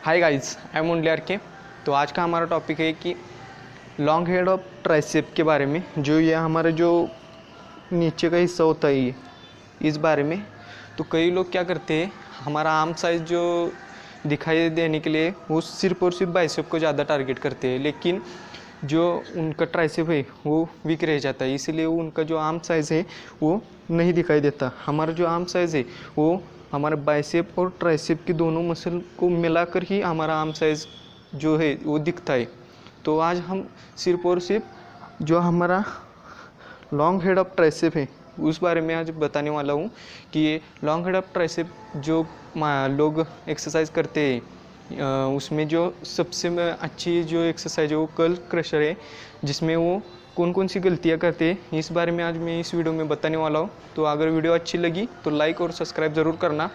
Hi guys, I am only R K. तो आज का हमारा टॉपिक है कि लॉन्ग हेड ऑफ ट्राइसेप के बारे में, जो ये हमारा जो नीचे का हिस्सा होता है ये इस बारे में। तो कई लोग क्या करते हैं, हमारा आर्म साइज़ जो दिखाई देने के लिए वो सिर्फ और सिर्फ बाइसेप को ज़्यादा टारगेट करते हैं, लेकिन जो उनका ट्राइसेप है वो वीक रह जाता है, इसीलिए उनका जो आर्म साइज़ है वो नहीं दिखाई देता। हमारा जो आर्म साइज़ है वो हमारे बाइसेप और ट्राइसेप की दोनों मसल को मिलाकर ही हमारा आर्म साइज़ जो है वो दिखता है। तो आज हम सिर्फ और सिर्फ जो हमारा लॉन्ग हेड ऑफ ट्राइसेप है उस बारे में आज बताने वाला हूँ कि ये लॉन्ग हेड ऑफ ट्राइसेप जो लोग एक्सरसाइज करते हैं उसमें जो सबसे अच्छी जो एक्सरसाइज है वो कर्ल क्रशर है, जिसमें वो कौन कौन सी गलतियाँ करते हैं इस बारे में आज मैं इस वीडियो में बताने वाला हूँ। तो अगर वीडियो अच्छी लगी तो लाइक और सब्सक्राइब ज़रूर करना,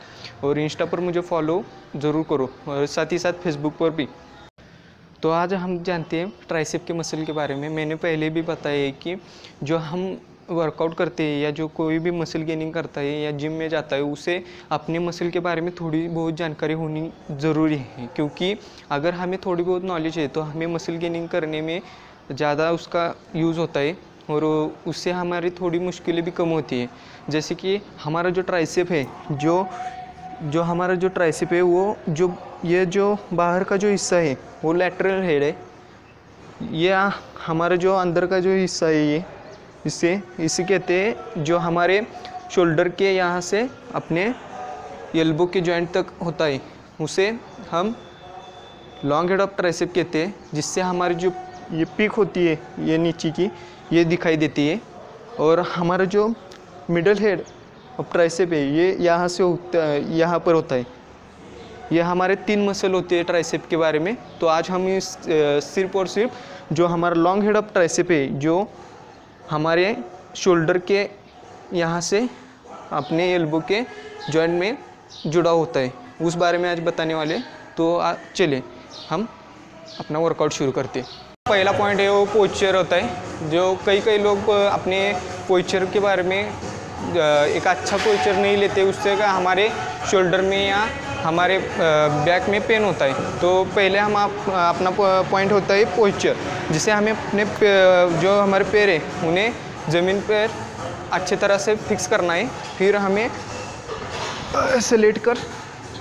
और इंस्टा पर मुझे फॉलो ज़रूर करो, और साथ ही साथ फेसबुक पर भी। तो आज हम जानते हैं ट्राइसेप के मसल के बारे में। मैंने पहले भी बताया है कि जो हम वर्कआउट करते हैं या जो कोई भी मसल गेनिंग करता है या जिम में जाता है, उसे अपने मसल के बारे में थोड़ी बहुत जानकारी होनी ज़रूरी है, क्योंकि अगर हमें थोड़ी बहुत नॉलेज है तो हमें मसल गेनिंग करने में ज़्यादा उसका यूज़ होता है और उससे हमारी थोड़ी मुश्किलें भी कम होती है। जैसे कि हमारा जो ट्राइसेप है जो हमारा जो ट्राइसेप है वो ये जो बाहर का जो हिस्सा है वो लैटरल हेड है। ये हमारा जो अंदर का जो हिस्सा है ये इसे कहते हैं, जो हमारे शोल्डर के यहाँ से अपने एल्बो के जॉइंट तक होता है, उसे हम लॉन्ग हेड ऑफ ट्राइसेप कहते हैं। जिससे हमारी जो ये पीक होती है ये नीचे की ये दिखाई देती है, और हमारा जो मिडल हेड ऑफ ट्राइसेप है ये यहाँ से यहाँ पर होता है। ये हमारे 3 मसल होते हैं ट्राइसेप के बारे में। तो आज हम इस सिर्फ और सिर्फ जो हमारा लॉन्ग हेड ऑफ ट्राइसेप है जो हमारे शोल्डर के यहाँ से अपने एल्बो के जॉइंट में जुड़ा होता है उस बारे में आज बताने वाले। तो चलिए हम अपना वर्कआउट शुरू करते हैं। पहला पॉइंट है वो पोस्चर होता है। जो कई लोग अपने पोस्चर के बारे में एक अच्छा पोस्चर नहीं लेते, उससे का हमारे शोल्डर में या हमारे बैक में पेन होता है। तो पहले हम अपना पॉइंट होता है पोस्चर, जिसे हमें अपने जो हमारे पैर है उन्हें ज़मीन पर अच्छे तरह से फिक्स करना है। फिर हमें ऐसे लेट कर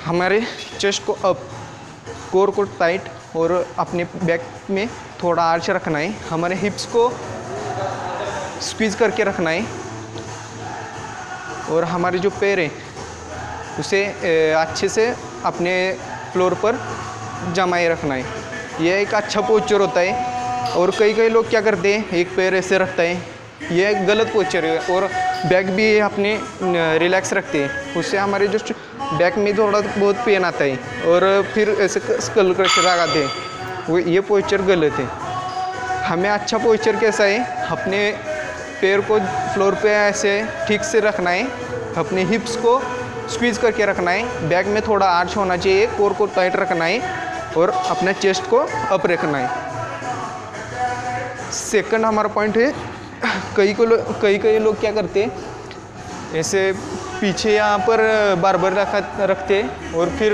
हमारे चेस्ट को अप, कोर को टाइट और अपने बैक में थोड़ा आर्च रखना है। हमारे हिप्स को स्क्वीज़ करके रखना है, और हमारे जो पैर है उसे अच्छे से अपने फ्लोर पर जमाए रखना है। यह एक अच्छा पोस्चर होता है। और कई लोग क्या करते हैं, एक पैर ऐसे रखता है, यह एक गलत पोस्चर है। और बैक भी अपने रिलैक्स रखते हैं, उससे हमारे जो बैक में थोड़ा बहुत पेन आता है और फिर ऐसे स्कल क्रशर लगाते हैं, वो ये पोस्चर गलत है। हमें अच्छा पोस्चर कैसा है, अपने पैर को फ्लोर पे ऐसे ठीक से रखना है, अपने हिप्स को स्क्वीज़ करके रखना है, बैक में थोड़ा आर्च होना चाहिए, कोर को टाइट रखना है और अपने चेस्ट को अप रखना है। सेकंड हमारा पॉइंट है, कई लोग क्या करते हैं, ऐसे पीछे यहाँ पर बारबल रखते हैं और फिर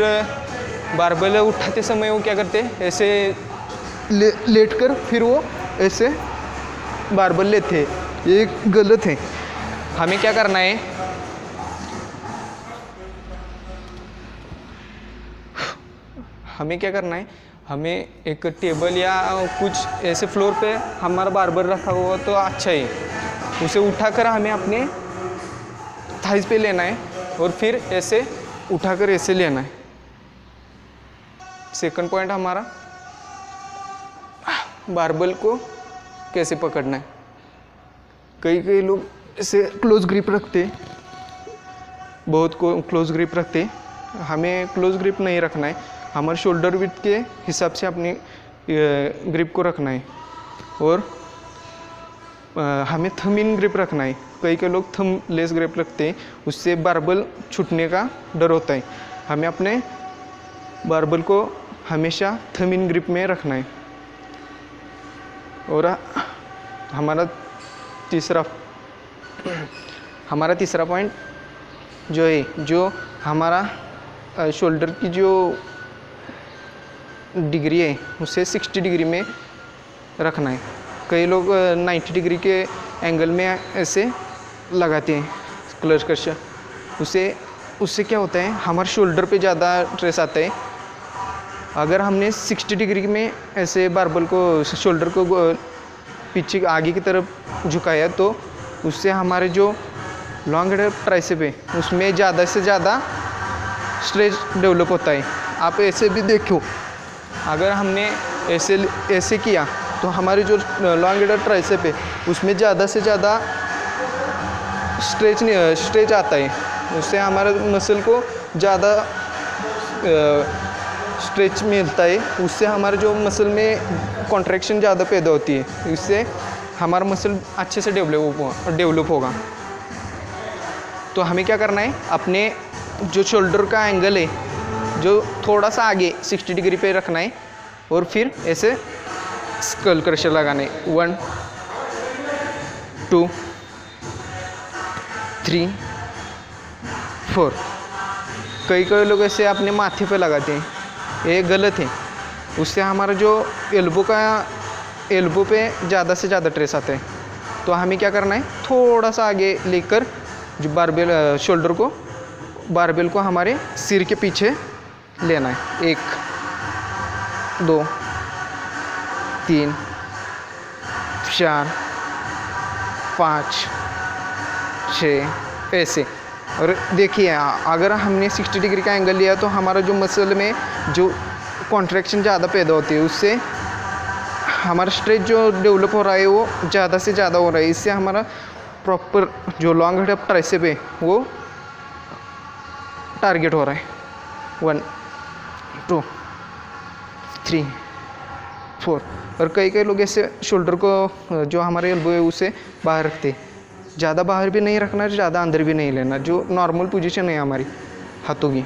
बारबल उठाते समय वो क्या करते हैं, ऐसे लेट कर फिर वो ऐसे बारबल लेते हैं, ये गलत है। हमें क्या करना है, हमें एक टेबल या कुछ ऐसे फ्लोर पे हमारा बारबल रखा हुआ तो अच्छा है, उसे उठाकर हमें अपने थाइस पे लेना है और फिर ऐसे उठाकर ऐसे लेना है। सेकंड पॉइंट हमारा बारबल को कैसे पकड़ना है। कई लोग ऐसे क्लोज ग्रिप रखते हैं, बहुत को क्लोज ग्रिप रखते हैं। हमें क्लोज ग्रिप नहीं रखना है, हमारे शोल्डर विड्थ के हिसाब से अपनी ग्रिप को रखना है, और हमें थंब इन ग्रिप रखना है। कई लोग थंब लेस ग्रिप रखते हैं, उससे बारबल छूटने का डर होता है। हमें अपने बारबल को हमेशा थंब इन ग्रिप में रखना है। और हमारा तीसरा पॉइंट जो है, जो हमारा शोल्डर की जो डिग्री है उसे 60 डिग्री में रखना है। कई लोग 90 डिग्री के एंगल में ऐसे लगाते हैं क्लच क्रशर। उससे क्या होता है, हमारे शोल्डर पे ज़्यादा स्ट्रेस आता है। अगर हमने 60 डिग्री में ऐसे बारबल को, शोल्डर को पीछे आगे की तरफ झुकाया तो उससे हमारे जो लॉन्ग हेड ट्राइसेप है उसमें ज़्यादा से ज़्यादा स्ट्रेच डेवलप होता है। आप ऐसे भी देखो, अगर हमने ऐसे किया तो हमारे जो लॉन्ग हेड ट्राइसेप है उसमें ज़्यादा से ज़्यादा स्ट्रेच आता है। उससे हमारे मसल को ज़्यादा स्ट्रेच मिलता है। उससे हमारे जो मसल में कॉन्ट्रैक्शन ज़्यादा पैदा होती है। इससे हमारा मसल अच्छे से डेवलप होगा। तो हमें क्या करना है, अपने जो शोल्डर का एंगल है जो थोड़ा सा आगे 60 डिग्री पे रखना है और फिर ऐसे स्कल क्रशर लगाने। 1 2 3 4। कई लोग ऐसे अपने माथे पे लगाते हैं, ये गलत है। उससे हमारा जो एल्बो पे ज़्यादा से ज़्यादा स्ट्रेस आता है। तो हमें क्या करना है, थोड़ा सा आगे लेकर जो बारबेल को हमारे सिर के पीछे लेना है। 1 2 3 4 5 6 ऐसे। और देखिए, अगर हमने 60 डिग्री का एंगल लिया तो हमारा जो मसल में जो कॉन्ट्रैक्शन ज़्यादा पैदा होती है उससे हमारा स्ट्रेच जो डेवलप हो रहा है वो ज़्यादा से ज़्यादा हो रहा है। इससे हमारा प्रॉपर जो लॉन्ग हेड ट्राइसेप है वो टारगेट हो रहा है। 1 2 3 4। और कई लोग ऐसे शोल्डर को जो हमारे एल्बो है उसे बाहर रखते, ज़्यादा बाहर भी नहीं रखना, ज़्यादा अंदर भी नहीं लेना। जो नॉर्मल पोजीशन है हमारी हाथों की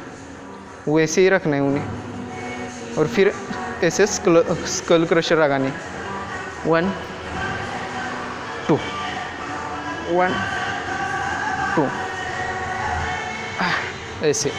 वो ऐसे ही रखना है उन्हें। और फिर ऐसे स्कल क्रशर लगाने। 1 2 1 2 ऐसे।